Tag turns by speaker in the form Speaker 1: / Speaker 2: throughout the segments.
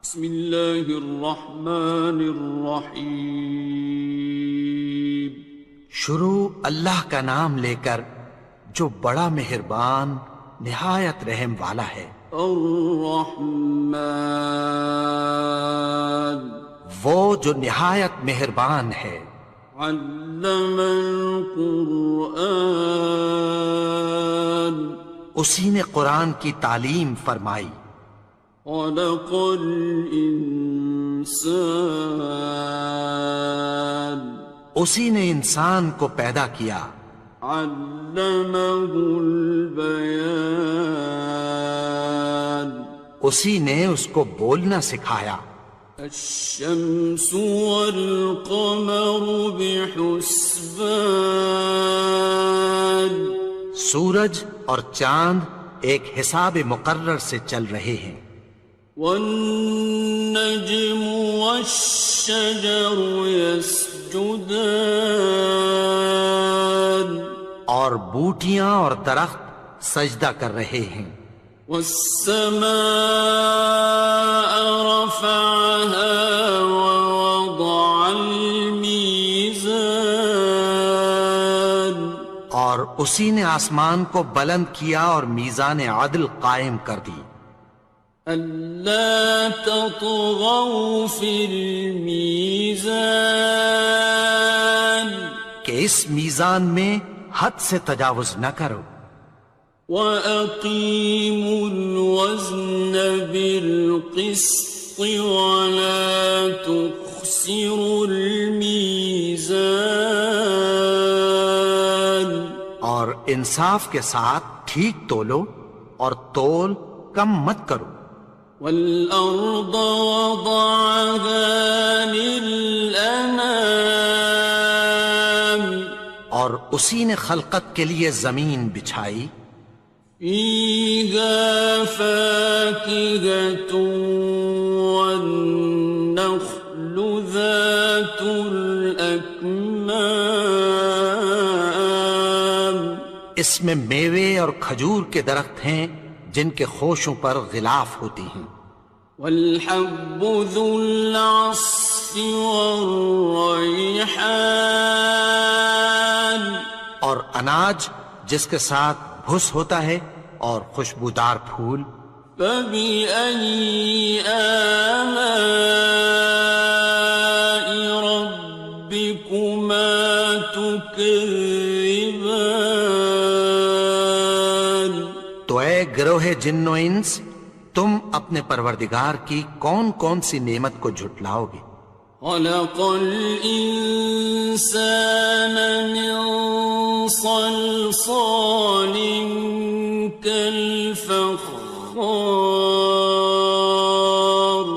Speaker 1: بسم اللہ الرحمن الرحیم۔
Speaker 2: شروع اللہ کا نام لے کر جو بڑا مہربان نہایت رحم والا ہے۔
Speaker 1: الرحمن،
Speaker 2: وہ جو نہایت مہربان ہے۔
Speaker 1: علم القرآن،
Speaker 2: اسی نے قرآن کی تعلیم فرمائی۔
Speaker 1: خلق الانسان،
Speaker 2: اسی نے انسان کو پیدا کیا۔
Speaker 1: علمہ البیان،
Speaker 2: اسی نے اس کو بولنا سکھایا۔
Speaker 1: الشمس والقمر بحسبان،
Speaker 2: سورج اور چاند ایک حساب مقرر سے چل رہے ہیں۔
Speaker 1: والنجم والشجر يسجدان،
Speaker 2: اور بوٹیاں اور درخت سجدہ کر رہے ہیں۔
Speaker 1: والسماء رفعها ووضع الميزان،
Speaker 2: اور اسی نے آسمان کو بلند کیا اور میزان عدل قائم کر دی۔
Speaker 1: ألا تطغوا في الميزان،
Speaker 2: کہ اس میزان میں حد سے تجاوز نہ کرو۔
Speaker 1: وَأَقِيمُوا الْوَزْنَ بِالْقِسْطِ وَلَا تُخْسِرُوا الْمِيزَانَ،
Speaker 2: اور انصاف کے ساتھ ٹھیک تولو اور تول کم مت کرو۔
Speaker 1: وَالْأَرْضَ وَضَعَهَا لِلْأَنَامِ،
Speaker 2: اور اسی نے خلقت کے لیے زمین بچھائی۔
Speaker 1: فِيهَا فَاكِهَةٌ وَالنَّخْلُ ذَاتُ الْأَكْمَامِ،
Speaker 2: اس میں میوے اور کھجور کے درخت ہیں جن کے خوشوں پر غلاف ہوتی ہیں۔
Speaker 1: وَالْحَبُّ ذُو الْعَصْفِ وَالرَّيْحَانِ،
Speaker 2: اور اناج جس کے ساتھ بھس ہوتا ہے اور خوشبودار پھول۔
Speaker 1: فَبِأَيِّ آلَاءِ رَبِّكُمَا تُكَذِّبَانِ،
Speaker 2: تو اے گروہ جن و انس، تم اپنے پروردگار کی کون کون سی نعمت کو جھٹلاؤ گے؟
Speaker 1: خَلَقَ الْإِنسَانَ مِنْ صَلْصَالٍ كَالْفَخَّارِ،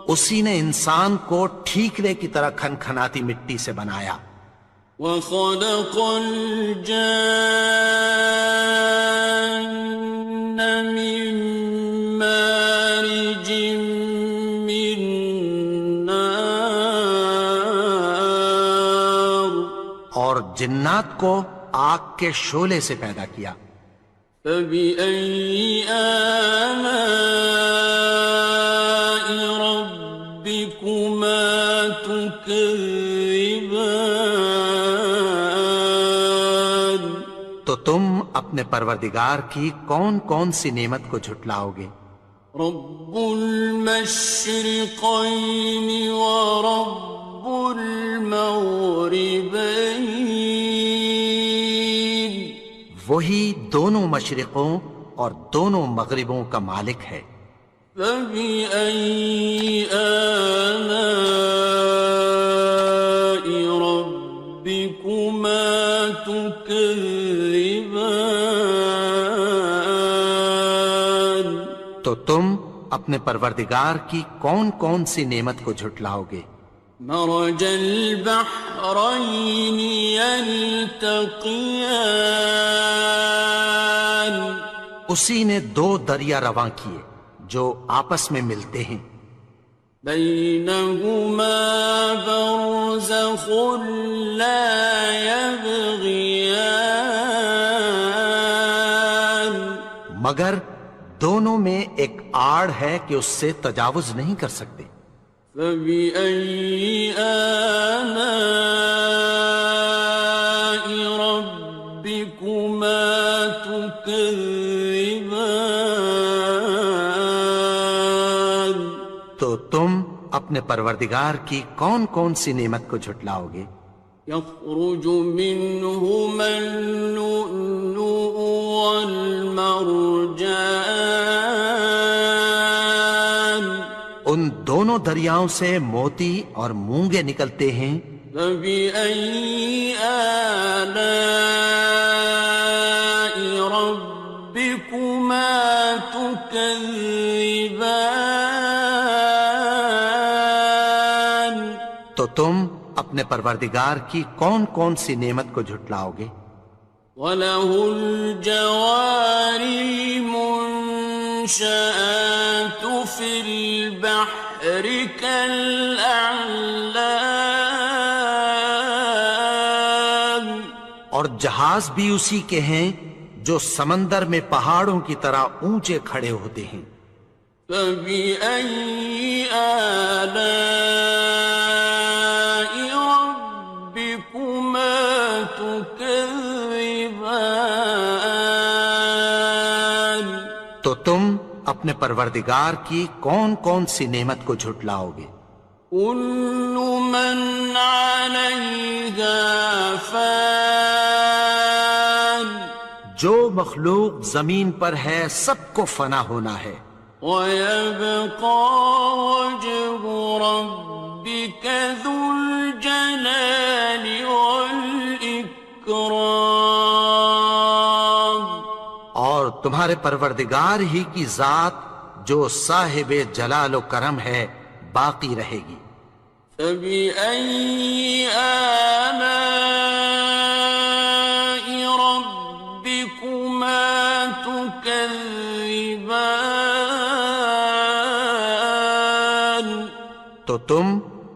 Speaker 2: اسی نے انسان کو ٹھیکرے کی طرح کھنکھناتی مٹی سے بنایا۔
Speaker 1: وَخَلَقَ الْجَانَّ مِن مَّارِجٍ مِّن نَّارٍ،
Speaker 2: اور جنات کو آگ کے شعلے سے پیدا کیا۔
Speaker 1: فَبِأَيِّ آلَاءِ رَبِّكُمَا تُكَذِّبَانِ،
Speaker 2: تو تم اپنے پروردگار کی کون کون سی نعمت کو جھٹلاؤ گے؟
Speaker 1: رب المشرقين ورب المغربين،
Speaker 2: وہی دونوں مشرقوں اور دونوں مغربوں کا مالک ہے۔
Speaker 1: فبأي آلاء ربكما تكذبان،
Speaker 2: تو تم اپنے پروردگار کی کون کون سی نعمت کو جھٹلاؤ گے؟
Speaker 1: مرج البحرين يلتقيان،
Speaker 2: اسی نے دو دریا رواں کیے جو آپس میں ملتے ہیں۔
Speaker 1: بينهما برزخ لا يبغيان،
Speaker 2: مگر دونوں میں ایک آڑ ہے کہ اس سے تجاوز نہیں کر سکتے۔
Speaker 1: فبأي آلاء ربكما تكذبان؟
Speaker 2: تو تم اپنے پروردگار کی کون کون سی نعمت کو جھٹلاؤ گے؟
Speaker 1: يخرج منهما اللؤلؤ والمرجان
Speaker 2: ان دونوں دریاؤں سے موتی اور مونگے نکلتے ہیں۔
Speaker 1: فبأي آلاء ربكما تكذبان؟
Speaker 2: تو تم اپنے پروردگار کی کون کون سی نعمت کو جھٹلاؤ گے؟
Speaker 1: وَلَهُ الْجَوَارِ الْمُنشَآتُ فِي الْبَحْرِ كَالْأَعْلَامِ،
Speaker 2: اور جہاز بھی اسی کے ہیں جو سمندر میں پہاڑوں کی طرح اونچے کھڑے ہوتے ہیں۔
Speaker 1: فَبِأَيِّ آلَاءِ رَبِّكُمَا تُكَذِّبَانِ؟
Speaker 2: تو تم اپنے پروردگار کی کون کون سی نعمت کو جھٹلاؤ گے؟
Speaker 1: كُلُّ مَنْ عَلَيْهَا فَانٍ،
Speaker 2: جو مخلوق زمین پر ہے سب کو فنا ہونا ہے۔
Speaker 1: وَيَبْقَى وَجْهُ رَبِّكَ ذُو الْجَلَالِ وَالْإِكْرَامِ،
Speaker 2: اور تمہارے پروردگار ہی کی ذات جو صاحب جلال و کرم ہے باقی رہے گی۔
Speaker 1: فَبِأَيِّ آلَاءِ رَبِّكُمَا تُكَذِّبَانِ؟
Speaker 2: تو تم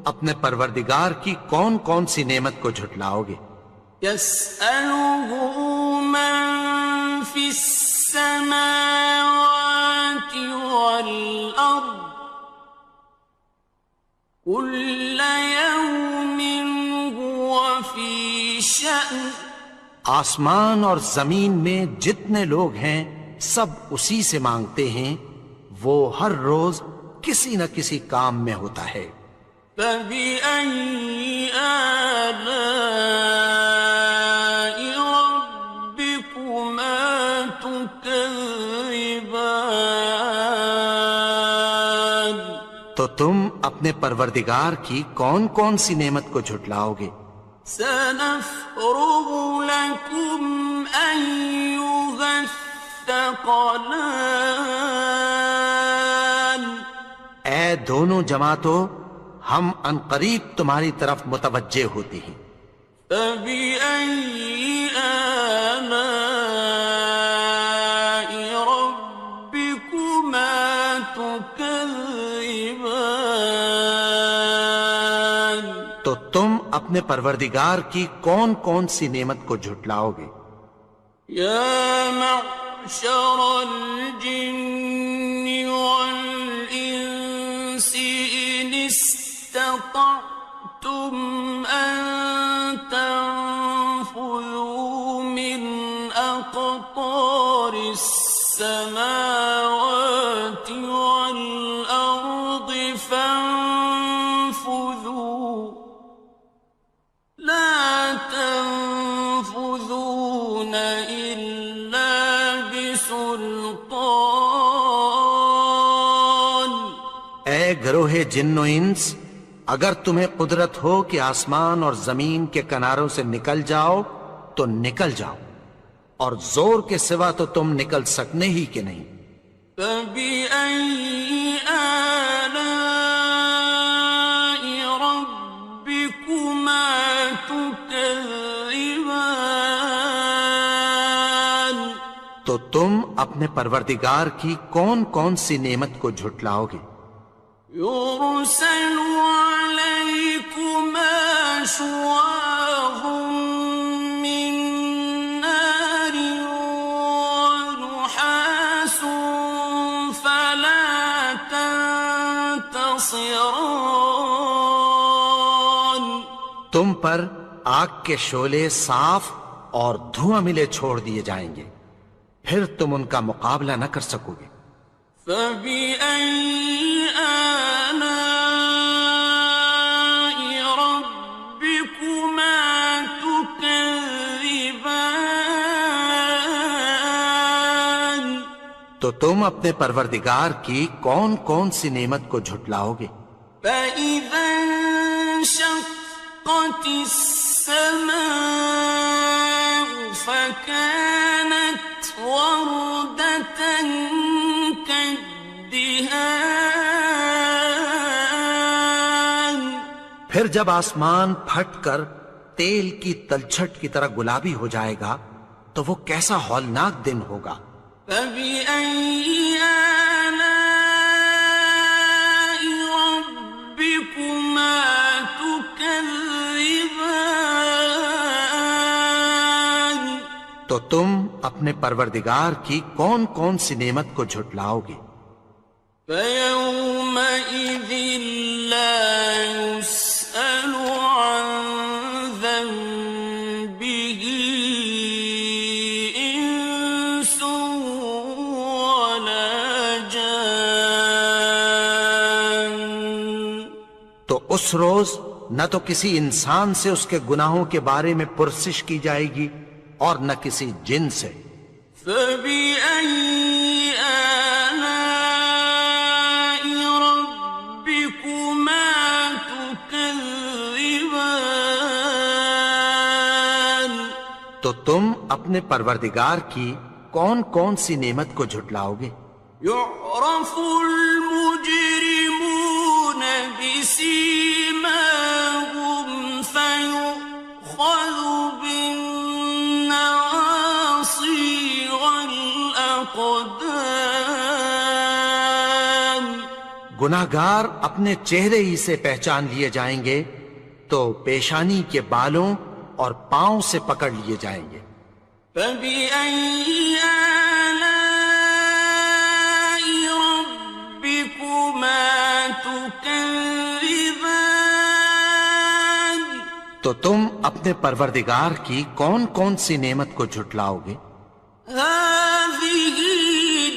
Speaker 2: اپنے پروردگار کی کون کون سی نعمت کو جھٹلاؤ گے؟
Speaker 1: يَسْأَلُهُ مَن فِي السَّمَاوَاتِ وَالْأَرْضِ كُلَّ يَوْمٍ هُوَ فِي شَأْنٍ،
Speaker 2: آسمان اور زمین میں جتنے لوگ ہیں سب اسی سے مانگتے ہیں، وہ ہر روز کسی نہ کسی کام میں ہوتا ہے۔
Speaker 1: فَبِأَيِّ آلَاءِ رَبِّكُمَا تُكَذِّبَانِ؟
Speaker 2: تو تم اپنے پروردگار کی کون کون سی نعمت کو جھٹلاؤ گے؟
Speaker 1: سَنَفْرُغُ لَكُمْ أَيُّهَ الثَّقَلَانِ،
Speaker 2: اے دونوں جماعتوں، ہم عنقریب تمہاری طرف متوجہ ہوتے ہیں۔
Speaker 1: فَبِأَيِّ آلَاءِ رَبِّكُمَا تُكَذِّبَانِ؟
Speaker 2: تو تم اپنے پروردگار کی کون کون سی نعمت کو جھٹلاؤ گے؟
Speaker 1: يَا مَعْشَرَ الْجِنِّ وَالْإِنسِ إِنِ اسْتَطَعْتُمْ أَن تَنفُذُوا مِنْ أَقْطَارِ السَّمَاوَاتِ وَالْأَرْضِ فَانفُذُوا لَا تَنفُذُونَ إِلَّا بِسُلْطَانٍ۔
Speaker 2: اے گروہ جن و انس، اگر تمہیں قدرت ہو کہ آسمان اور زمین کے کناروں سے نکل جاؤ تو نکل جاؤ، اور زور کے سوا تو تم نکل سکنے ہی کہ نہیں۔
Speaker 1: فَبِأَيِّ آلَاءِ رَبِّكُمَا تُكَذِّبَانِ؟
Speaker 2: تو تم اپنے پروردگار کی کون کون سی نعمت کو جھٹلاؤ گے؟
Speaker 1: يُرْسَلُ عَلَيْكُمَا شُوَاظٌ مِّن نَّارٍ وَنُحَاسٌ ينتصران
Speaker 2: تم پر آگ کے شعلے صاف اور دھواں ملے چھوڑ دیے جائیں گے، پھر تم ان کا مقابلہ نہ کر سکو گے۔
Speaker 1: فبأي آلاء ربكما تكذبان
Speaker 2: تو تم اپنے پروردگار کی کون کون سی نعمت کو جھٹلاؤ گے؟
Speaker 1: فإذا انشقت السماء فكانت وردة كالدهان
Speaker 2: پھر جب آسمان پھٹ کر تیل کی تلچھٹ کی طرح گلابی ہو جائے گا تو وہ کیسا ہولناک دن ہوگا۔
Speaker 1: فبأي آلاء ربكما تكذبان
Speaker 2: تو تم اپنے پروردگار کی کون کون سی نعمت کو جھٹلاؤ گے؟
Speaker 1: فيومئذ لا يسأل عن ذنبه إنس ولا جان
Speaker 2: تو اس روز نہ تو کسی انسان سے اس کے گناہوں کے بارے میں پرسش کی جائے گی اور نہ کسی جن سے۔
Speaker 1: فبأي آلاء ربكما تكذبان
Speaker 2: تو تم اپنے پروردگار کی کون کون سی نعمت کو جھٹلاؤ گے؟
Speaker 1: يعرف المجرمون بسيماهم فيؤخذ بالنواصي والأقدام
Speaker 2: گناہگار اپنے چہرے ہی سے پہچان لیے جائیں گے تو پیشانی کے بالوں اور پاؤں سے پکڑ لیے جائیں گے۔
Speaker 1: فبأي آلاء ربكما تكذبان
Speaker 2: تو تم اپنے پروردگار کی کون کون سی نعمت کو جھٹلاؤ گے؟
Speaker 1: هذه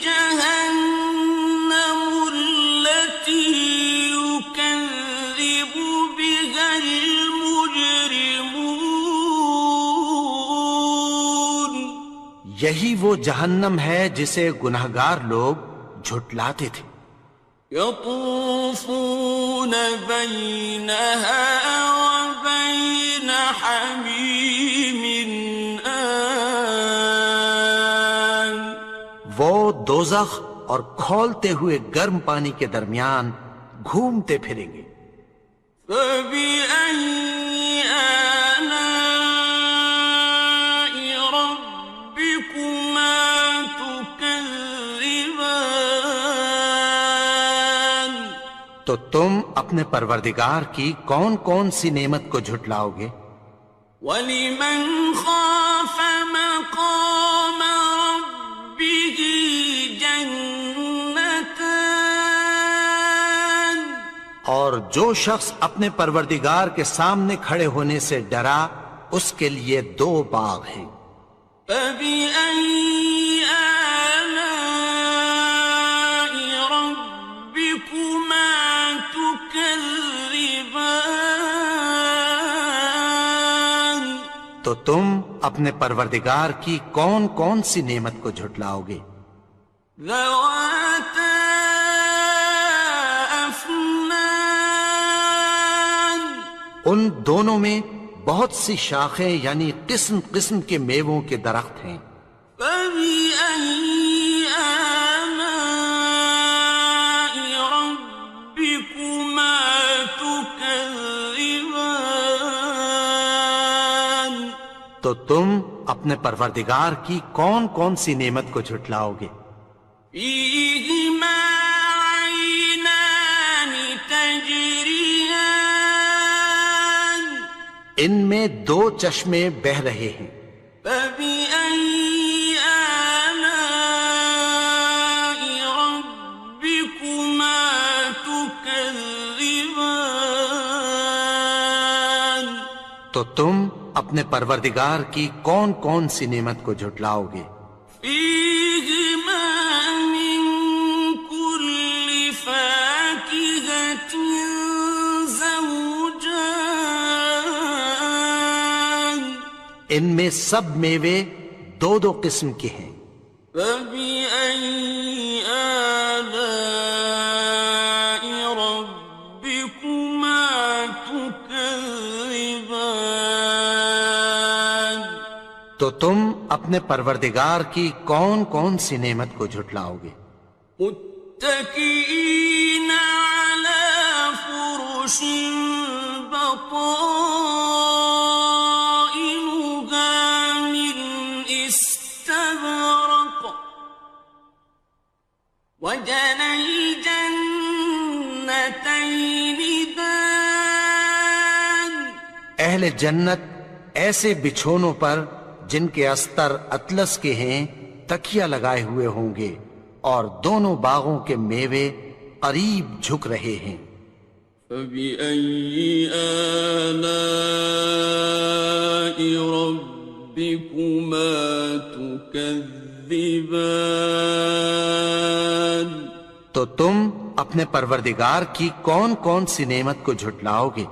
Speaker 1: جهنم التي يكذب بها المجرمون
Speaker 2: یہی وہ جہنم ہے جسے گناہگار لوگ جھٹلاتے تھے۔
Speaker 1: يطوفون بينها وبين حميم آن
Speaker 2: وہ دوزخ اور کھولتے ہوئے گرم پانی کے درمیان گھومتے پھریں گے۔
Speaker 1: فبأي آلاء ربكما تكذبان
Speaker 2: تو تم اپنے پروردگار کی کون کون سی نعمت کو جھٹلاؤ گے؟
Speaker 1: وَلِمَنْ خَافَ مَقَامَ رَبِّهِ جَنَّتَانِ
Speaker 2: اور جو شخص اپنے پروردگار کے سامنے کھڑے ہونے سے ڈرا اس کے لیے دو باغ ہیں۔
Speaker 1: فَبِأَيِّ آلَاءِ رَبِّكُمَا تُكَذِّبَانِ
Speaker 2: تو تم اپنے پروردگار کی کون کون سی نعمت کو جھٹلاؤ گے؟
Speaker 1: ذَوَاتَا أَفْنَانٍ
Speaker 2: ان دونوں میں بہت سی شاخیں یعنی قسم قسم کے میووں کے درخت ہیں۔
Speaker 1: فَبِأَيِّ آلَاءِ رَبِّكُمَا تُكَذِّبَانِ
Speaker 2: تو تم اپنے پروردگار کی کون کون سی نعمت کو جھٹلاؤ گے؟
Speaker 1: فِيهِمَا عَيْنَانِ تَجْرِيَانِ
Speaker 2: ان میں دو چشمے بہہ رہے ہیں۔
Speaker 1: فَبِأَيِّ آلَاءِ رَبِّكُمَا تُكَذِّبَانِ تكذبان
Speaker 2: تو تم اپنے پروردگار کی کون کون سی نعمت کو جھٹلاؤ گے؟
Speaker 1: فيهما من كل فاكهة زوجان
Speaker 2: ان میں سب میوے دو دو قسم کے ہیں۔
Speaker 1: فبأي آلاء ربكما تكذبان
Speaker 2: تو تم اپنے پروردگار کی کون کون سی نعمت کو جھٹلاؤ گے؟
Speaker 1: متكئين على فرش بطائنها من استبرق وجنى الجنتين دان
Speaker 2: اہل جنت ایسے بچھونوں پر جن کے استر اطلس کے ہیں تکیہ لگائے ہوئے ہوں گے، اور دونوں باغوں کے میوے قریب جھک رہے ہیں۔
Speaker 1: فبأي آلاء ربكما تكذبان
Speaker 2: تو تم اپنے پروردگار کی کون کون سی نعمت کو جھٹلاؤ گے؟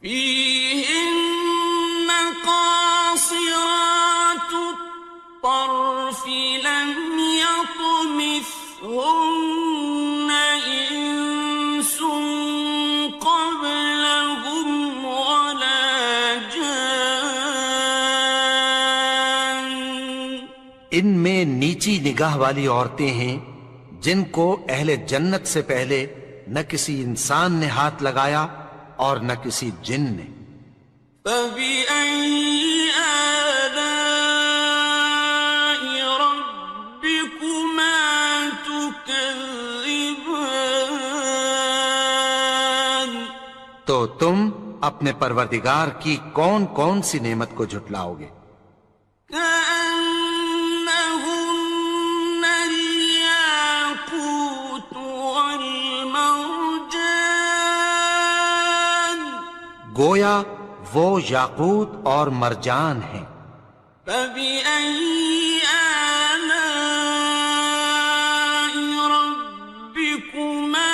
Speaker 1: فيهن قاصرات الطرف لم يطمثهن إنس قبلهم ولا جان
Speaker 2: ان میں نیچی نگاہ والی عورتیں ہیں جن کو اہل جنت سے پہلے نہ کسی انسان نے ہاتھ لگایا اور نہ کسی جن نے۔
Speaker 1: فبأي آلاء ربكما تكذبان
Speaker 2: تو تم اپنے پروردگار کی کون کون سی نعمت کو جھٹلاؤ گے؟
Speaker 1: كأنهن الياقوت والمرجان
Speaker 2: گویا وہ یاقوت اور مرجان ہیں۔
Speaker 1: فبأي آلاء ربكما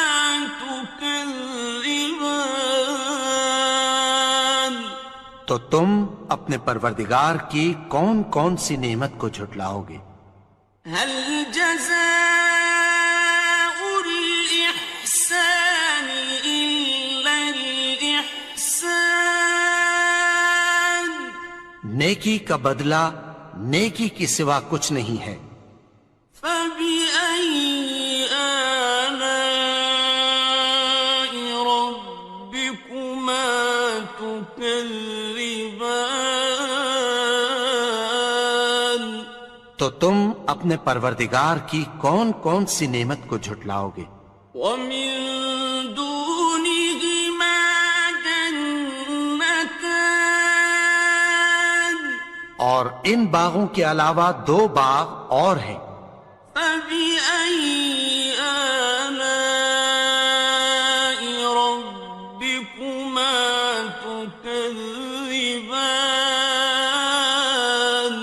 Speaker 1: تكذبان
Speaker 2: تو تم اپنے پروردگار کی کون کون سی نعمت کو جھٹلاؤ گے؟
Speaker 1: هل جزاء الإحسان إلا الإحسان
Speaker 2: نیکی کا بدلہ نیکی کی سوا کچھ نہیں ہے۔
Speaker 1: فبأي آلاء ربكما تكذبان
Speaker 2: تو تم اپنے پروردگار کی کون کون سی نعمت کو جھٹلاؤ گے؟
Speaker 1: ومن دونهما جنتان
Speaker 2: اور ان باغوں کے علاوہ دو باغ اور ہیں۔
Speaker 1: فبأي آلاء ربكما تكذبان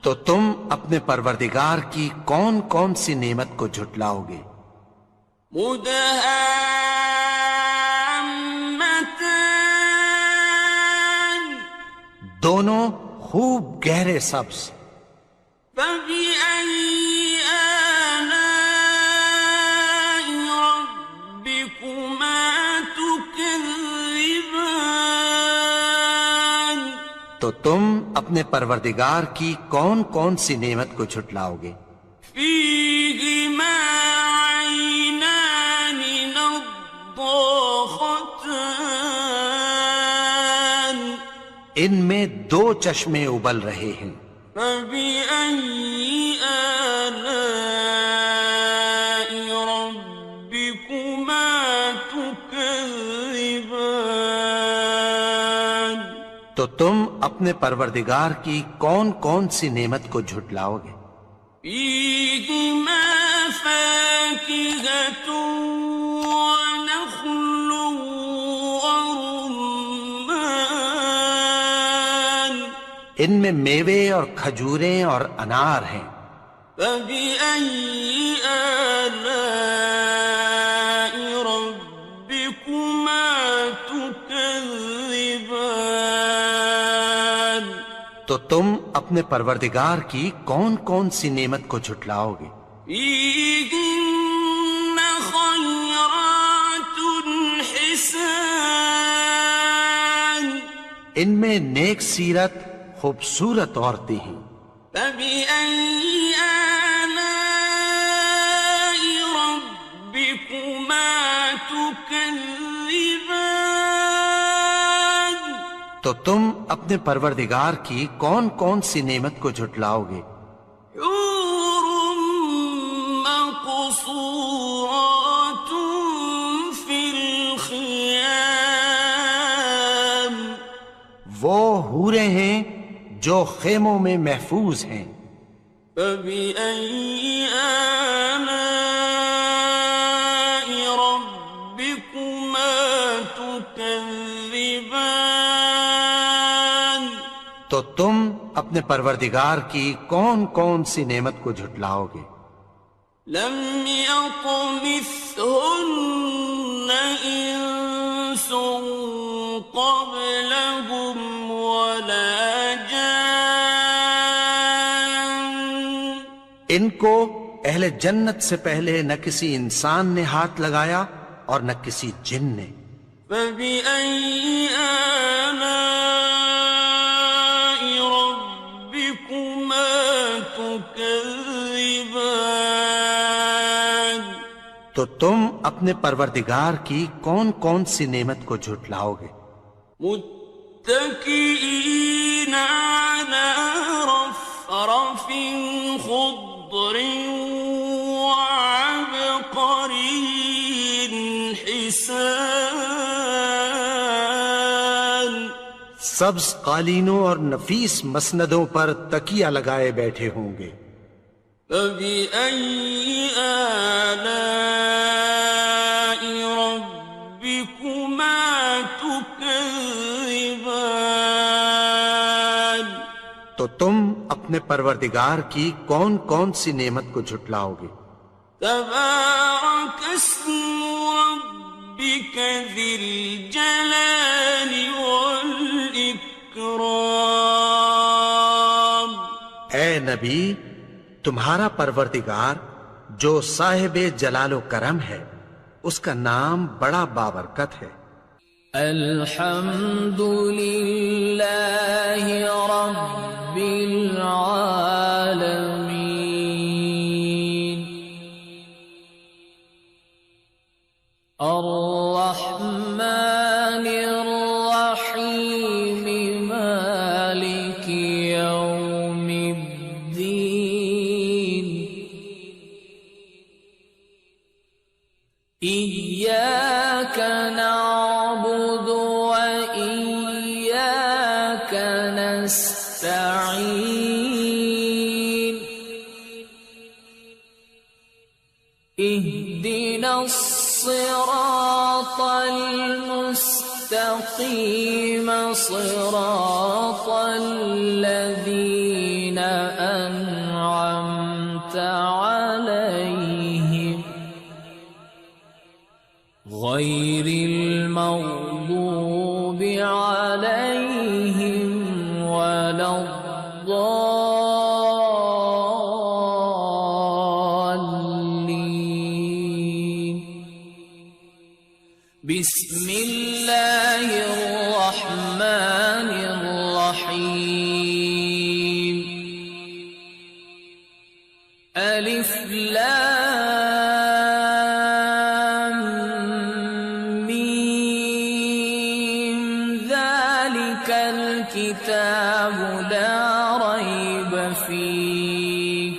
Speaker 2: تو تم اپنے پروردگار کی کون کون سی نعمت کو جھٹلاؤ گے؟
Speaker 1: مدهامتان
Speaker 2: دونوں خوب گہرے سبز۔
Speaker 1: فبأي آلاء ربكما تكذبان
Speaker 2: تو تم اپنے پروردگار کی کون کون سی نعمت کو جھٹلاؤ گے؟
Speaker 1: فيهما عينان نضاختان
Speaker 2: ان میں دو چشمے ابل رہے ہیں۔
Speaker 1: فبأي آلاء ربكما تكذبان
Speaker 2: تو تم اپنے پروردگار کی کون کون سی نعمت کو جھٹلاؤ گے؟
Speaker 1: فيهما فاكهة ونخل
Speaker 2: ان میں میوے اور کھجوریں اور انار ہیں۔
Speaker 1: فبأي آلاء ربكما تكذبان؟
Speaker 2: تو تم اپنے پروردگار کی کون کون سی نعمت کو جھٹلاؤ گے؟
Speaker 1: فيهن خيرات حسان،
Speaker 2: ان میں نیک سیرت خوبصورت عورتیں ہیں۔
Speaker 1: فبأي آلاء ربكما تكذبان؟
Speaker 2: تو تم اپنے پروردگار کی کون کون سی نعمت کو جھٹلاؤ گے؟
Speaker 1: حور مقصورات في الخيام،
Speaker 2: وہ حوریں ہیں جو خیموں میں محفوظ ہیں۔
Speaker 1: فبأي آلاء ربكما تكذبان؟
Speaker 2: تو تم اپنے پروردگار کی کون کون سی نعمت کو جھٹلاؤ گے؟
Speaker 1: لم يطمثهن إنس قبلهم ولا جان،
Speaker 2: ان کو اہل جنت سے پہلے نہ کسی انسان نے ہاتھ لگایا اور نہ کسی جن نے۔
Speaker 1: فبأي آلاء ربكما تكذبان؟
Speaker 2: تو تم اپنے پروردگار کی کون کون سی نعمت کو جھٹلاؤ گے؟
Speaker 1: متكئين على رفرف خضر وعبقري حسان،
Speaker 2: سبز قالینوں اور نفیس مسندوں پر تکیہ لگائے بیٹھے ہوں گے۔
Speaker 1: فبأي آلاء ربكما تكذبان؟
Speaker 2: تو تم اپنے پروردگار کی کون کون سی نعمت کو جھٹلاؤ گے؟
Speaker 1: تبارك اسم ربك ذي الجلال والإكرام۔
Speaker 2: اے نبی، تمہارا پروردگار جو صاحب جلال و کرم ہے، اس کا نام بڑا بابرکت ہے۔
Speaker 3: الحمد لله رب العالمين الرحمن الرحيم مالك يوم الدين إياك نعبد وإياك نستعين اهدنا الصراط المستقيم صراط الذين أنعمت عليهم غير المغضوب عليهم ولا الضالين بسم الله الرحمن الرحيم ألف لام ميم ذلك الكتاب لا ريب فيه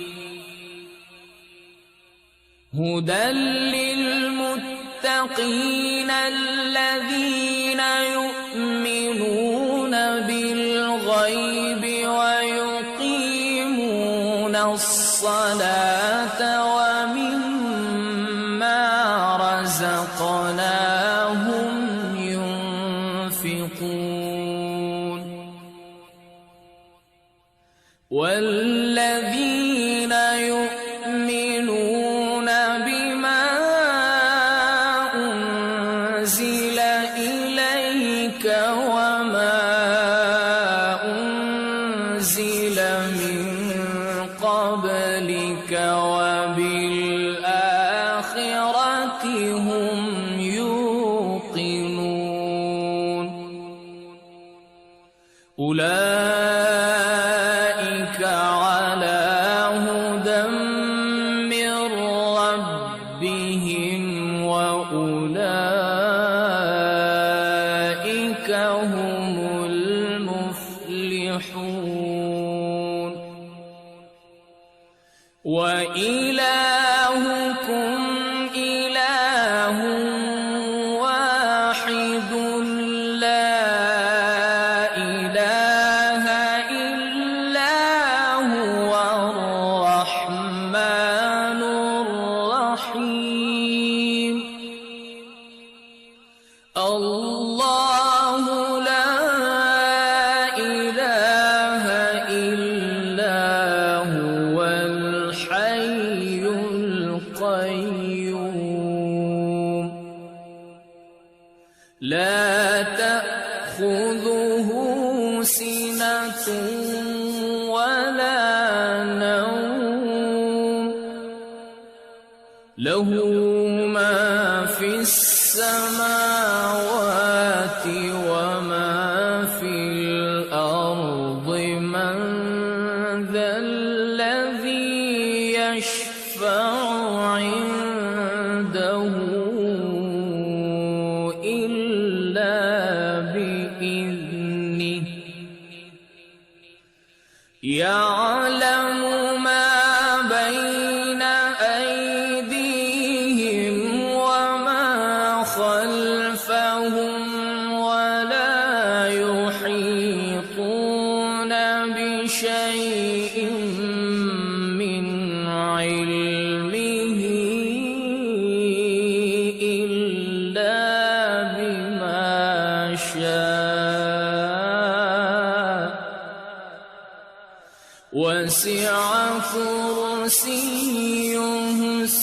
Speaker 3: هدى للمتقين الذين يؤمنون بالغيب ويقيمون الصلاة ومما رزقناهم ينفقون والذين يؤمنون بما أنزل إليك وما أنزل من قبلك وبالآخرة هم يوقنون أولئك على هدى من ربهم وأولئك هم المفلحون وإلهكم إله واحد لا إله إلا هو الرحمن الرحيم الله لا إله إلا هو الحي القيوم لا تأخذه سنة ولا نوم له ما في السماوات وما في الأرض من ذا الذي يشفع عنده إلا بإذنه يعلم ما بين أيديهم وما خلفهم ولا يحيطون بشيء من علمه إلا بما شاء وسع كرسيه